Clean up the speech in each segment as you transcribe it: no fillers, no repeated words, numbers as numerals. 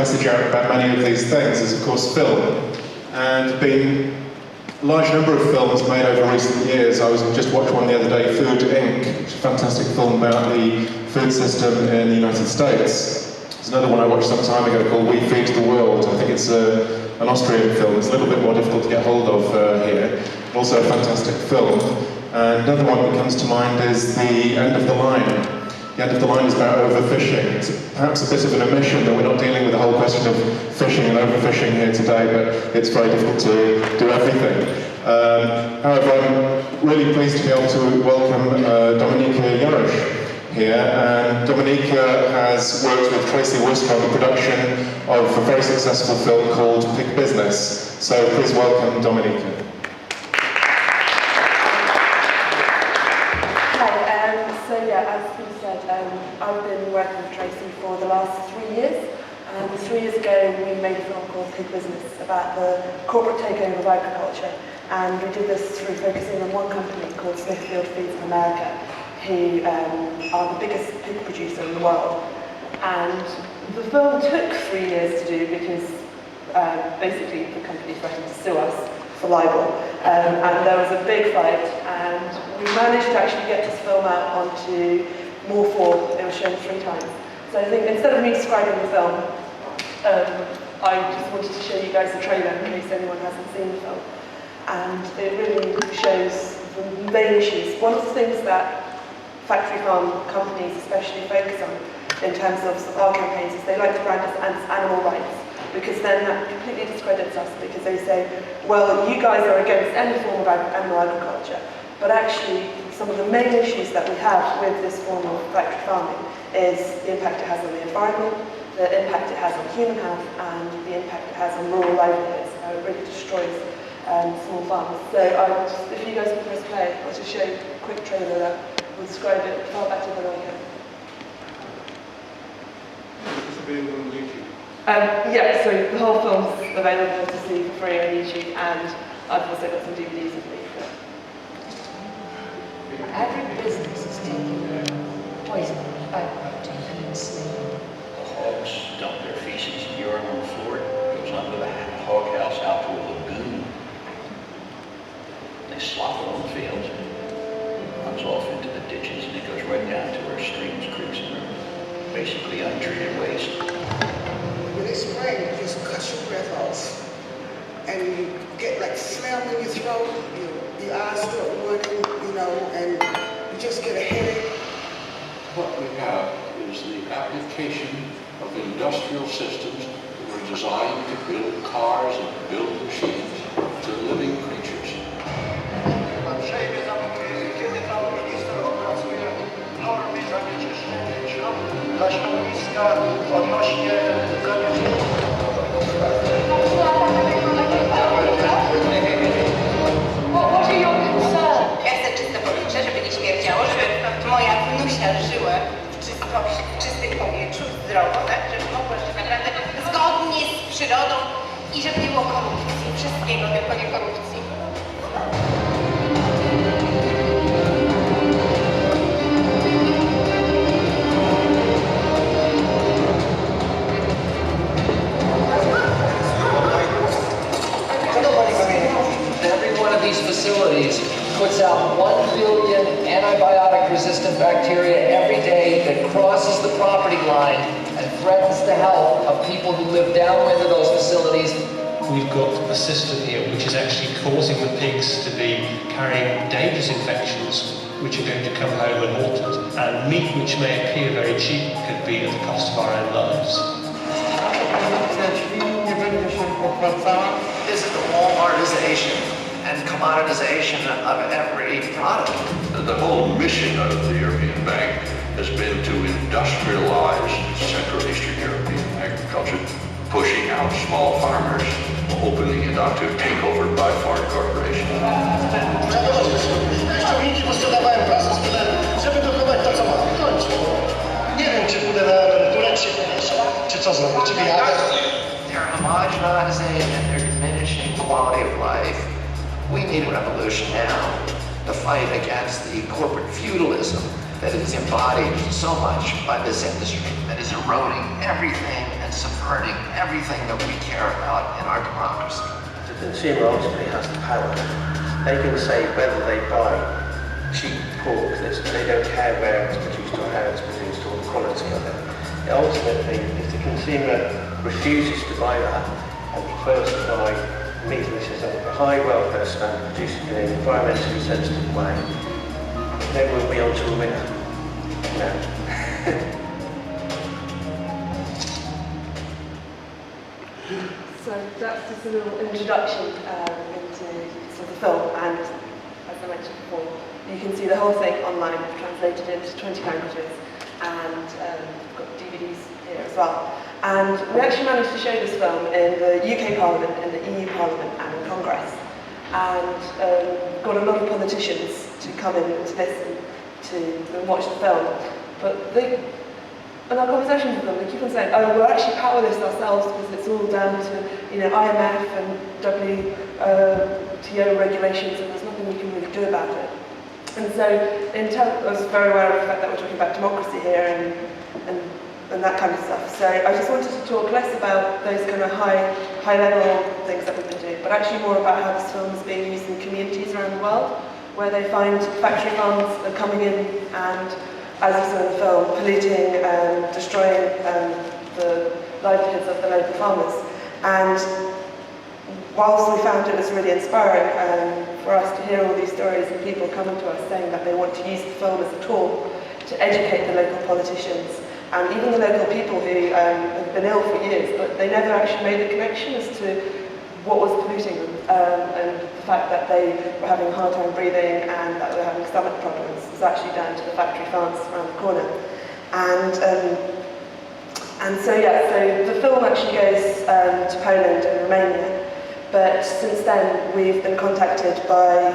message out about many of these things is, of course, film. And been a large number of films made over recent years. I was just watched one the other day, Food Inc., which is a fantastic film about the food system in the United States. There's another one I watched some time ago called We Feed the World. I think it's an Austrian film. It's a little bit more difficult to get hold of here. Also a fantastic film. And another one that comes to mind is The End of the Line. The End of the Line is about overfishing. It's perhaps a bit of an omission that we're not dealing with the whole question of fishing and overfishing here today, but it's very difficult to do everything. However, I'm really pleased to be able to welcome Dominika Jarosz here. And Dominika has worked with Tracy Worcester on the production of a very successful film called Pig Business. So please welcome Dominika. I've been working with Tracy for the last 3 years, and 3 years ago we made a film called Pig Business about the corporate takeover of agriculture, and we did this through focusing on one company called Smithfield Feeds in America, who are the biggest pig producer in the world. And the film took 3 years to do because basically the company threatened to sue us for libel, and there was a big fight, and we managed to actually get this film out onto more for, it was shown 3 times. So I think instead of me describing the film, I just wanted to show you guys the trailer in case anyone hasn't seen the film. And it really shows the main issues. One of the things that factory farm companies especially focus on in terms of our campaigns is they like to brand us as animal rights, because then that completely discredits us, because they say, well, you guys are against any form of animal agriculture. But actually, some of the main issues that we have with this form of factory farming is the impact it has on the environment, the impact it has on human health, and the impact it has on rural livelihoods. It really destroys small farms. So if you guys can press play, I'll just show you a quick trailer that will describe it far better than I can. Is it available on YouTube? Yeah, so the whole film's available to see for free on YouTube, and I've also got some DVDs of me. Agribusiness is taking poison by protein and sleep. The hogs dump their feces and urine on the floor. It goes under the hog house out to a lagoon. They slop it on the fields. It runs off into the ditches, and it goes right down to our streams, creeks, and rivers. Basically untreated waste. When they spray, it just cuts your breath off. And you get like phlegm in your throat, your eyes start watering, and you just get a headache. What we have is the application of industrial systems that were designed to build cars and build machines to living creatures. Kiedy pan minister opracuje normy zanieczyszczenia dla środowiska odnośnie zanieczyszczenia? Ja chcę czyste powietrze, żeby nie śmierdziało, żeby moja wnusia żyła w czystym powietrzu, zdrowo, tak? Żeby mogła żyć naprawdę zgodnie z przyrodą i żeby nie było korupcji, wszystkiego, tylko nie korupcji. These facilities puts out 1 billion antibiotic-resistant bacteria every day that crosses the property line and threatens the health of people who live downwind of those facilities. We've got a system here which is actually causing the pigs to be carrying dangerous infections which are going to come home unhalted, and meat which may appear very cheap could be at the cost of our own lives. This is the Walmartization and commoditization of every product. The whole mission of the European Bank has been to industrialize Central Eastern European agriculture, pushing out small farmers, opening it up to takeover by foreign corporations. They're homogenizing and they're diminishing quality of life. We need a revolution now to fight against the corporate feudalism that is embodied so much by this industry that is eroding everything and and subverting everything that we care about in our democracy. The consumer ultimately has the power. They can say whether they buy cheap pork, they don't care where it's produced or how it's produced or the quality of it. Ultimately, if the consumer refuses to buy that and prefers to buy meat which is of a high welfare standard, produced in an environmentally sensitive way, then we'll be on to a winner. So that's just a little introduction into sort of the film, and as I mentioned before, you can see the whole thing online, translated into 20 languages, and we've got DVDs here as well. And we actually managed to show this film in the UK Parliament, in the EU Parliament, and in Congress, and got a lot of politicians to come in and to listen to watch the film. But in our conversations with them, they keep on saying, oh, we're actually powerless ourselves because it's all down to, IMF and WTO regulations, and there's nothing we can really do about it. And so, I was very aware of the fact that we're talking about democracy here and that kind of stuff. So I just wanted to talk less about those kind of high-level things that we've been doing, but actually more about how this film is being used in communities around the world, where they find factory farms are coming in and, as you saw in the film, polluting and destroying the livelihoods of the local farmers. And whilst we found it was really inspiring for us to hear all these stories and people coming to us saying that they want to use the film as a tool to educate the local politicians and even the local people who have been ill for years, but they never actually made the connection as to what was polluting them, and the fact that they were having a hard time breathing and that they were having stomach problems was actually down to the factory farms around the corner. And so the film actually goes to Poland and Romania, but since then we've been contacted by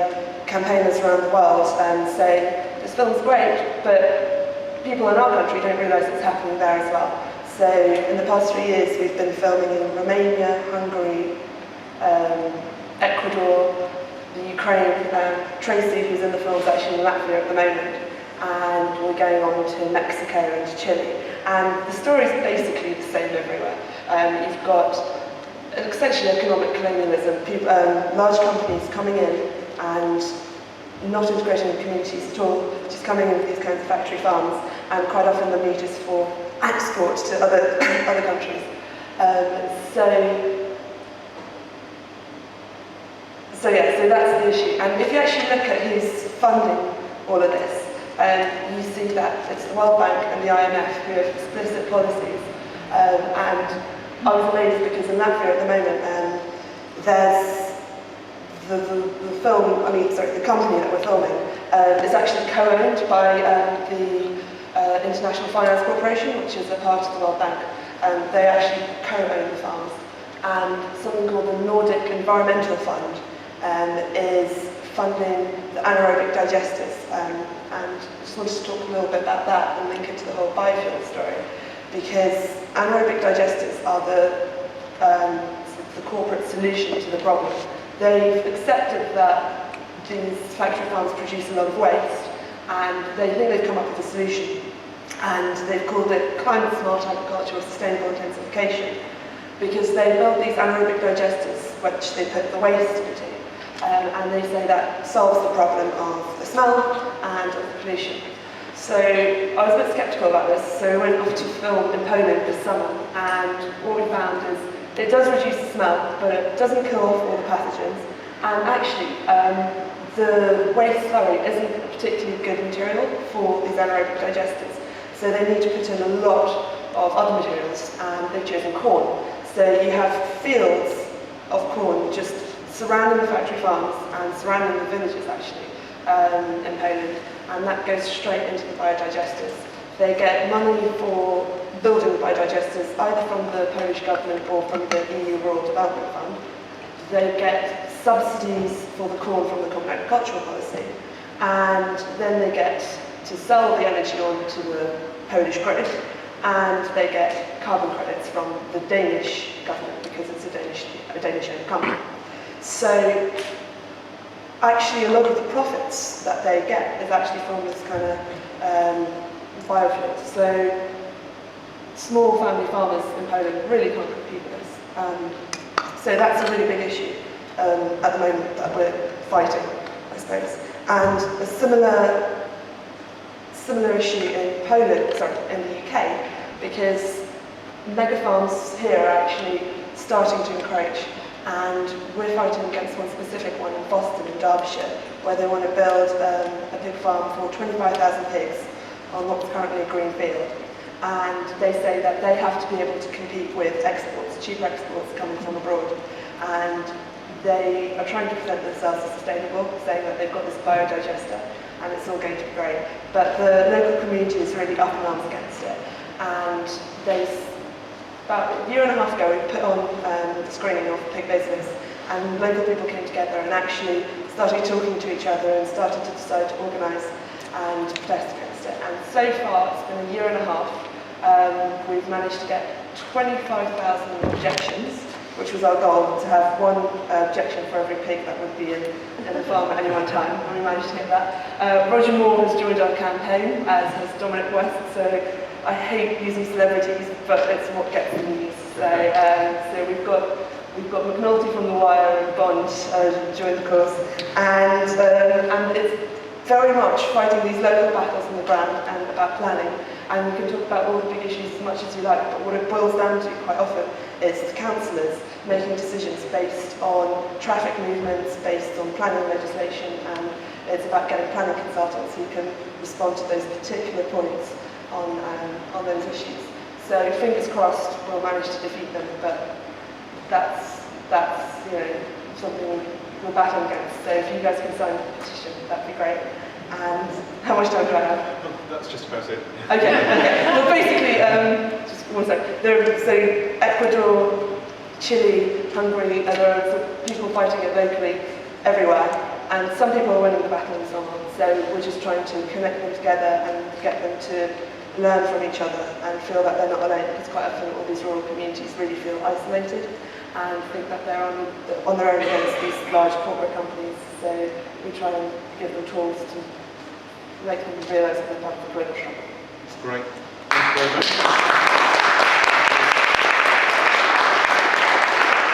campaigners around the world and saying, this film's great, but people in our country don't realise it's happening there as well. So in the past 3 years we've been filming in Romania, Hungary, Ecuador, the Ukraine. Tracy, who's in the film, is actually in Latvia at the moment, and we're going on to Mexico and to Chile. And the story is basically the same everywhere. You've got essentially economic colonialism, large companies coming in and not integrating the communities at all, just coming in with these kinds of factory farms, and quite often the meat is for export to other countries. So that's the issue. And if you actually look at who's funding all of this, you see that it's the World Bank and the IMF who have explicit policies. And I was amazed because in Latvia at the moment, there's the company that we're filming is actually co-owned by the International Finance Corporation, which is a part of the World Bank. They actually co-own the farms. And something called the Nordic Environmental Fund is funding the anaerobic digesters. And I just wanted to talk a little bit about that and link it to the whole biofuel story, because anaerobic digesters are the corporate solution to the problem. They've accepted that these factory farms produce a lot of waste, and they think they've come up with a solution. And they've called it climate smart agriculture or sustainable intensification, because they build these anaerobic digesters, which they put the waste into. And they say that solves the problem of the smell and of the pollution. So I was a bit sceptical about this, so we went off to film in Poland this summer, and what we found is it does reduce the smell, but it doesn't kill off all the pathogens. And actually, the waste slurry isn't a particularly good material for these anaerobic digesters. So they need to put in a lot of other materials, and they've chosen corn. So you have fields of corn just surrounding the factory farms and surrounding the villages actually in Poland, and that goes straight into the biodigesters. They get money for building the biodigesters either from the Polish government or from the EU Rural Development Fund. They get subsidies for the corn from the Common Agricultural Policy, and then they get to sell the energy on to the Polish grid, and they get carbon credits from the Danish government because it's a Danish-owned company. So actually a lot of the profits that they get is actually from this kind of biofuels. So small family farmers in Poland really can't compete with us. So that's a really big issue at the moment that we're fighting, I suppose. And a similar issue in Poland, in the UK, because mega farms here are actually starting to encroach, and we're fighting against one specific one in Boston in Derbyshire, where they want to build a pig farm for 25,000 pigs on what's currently a green field. And they say that they have to be able to compete with exports, cheaper exports coming from abroad. And they are trying to present themselves as sustainable, saying that they've got this biodigester and it's all going to be great. But the local community is really up in arms against it. And about a year and a half ago, we put on the screening of pig business, and local people came together and actually started talking to each other and started to decide to organise and protest against it. And so far, it's been a year and a half. We've managed to get 25,000 objections, which was our goal, to have one objection for every pig that would be in the farm at any one time, and we managed to get that. Roger Moore has joined our campaign, as has Dominic West, so I hate using celebrities, but it's what gets the news. So we've got McNulty from The Wire and Bond joined the cause, and it's very much fighting these local battles on the ground and about planning. And we can talk about all the big issues as much as you like, but what it boils down to quite often is the councillors making decisions based on traffic movements, based on planning legislation, and it's about getting planning consultants who can respond to those particular points on those issues. So fingers crossed we'll manage to defeat them, but that's something we're battling against. So if you guys can sign the petition, that'd be great. And how much time do I have? That's just about it. Okay. Well, basically, just one sec. So Ecuador, Chile, Hungary, and there are people fighting it locally everywhere. And some people are winning the battle and so on. So we're just trying to connect them together and get them to learn from each other and feel that they're not alone, because quite often all these rural communities really feel isolated and think that they're on their own against these large corporate companies. So we try and give them tools to make them realise that they're part of the global struggle. That's great. Thank you very much.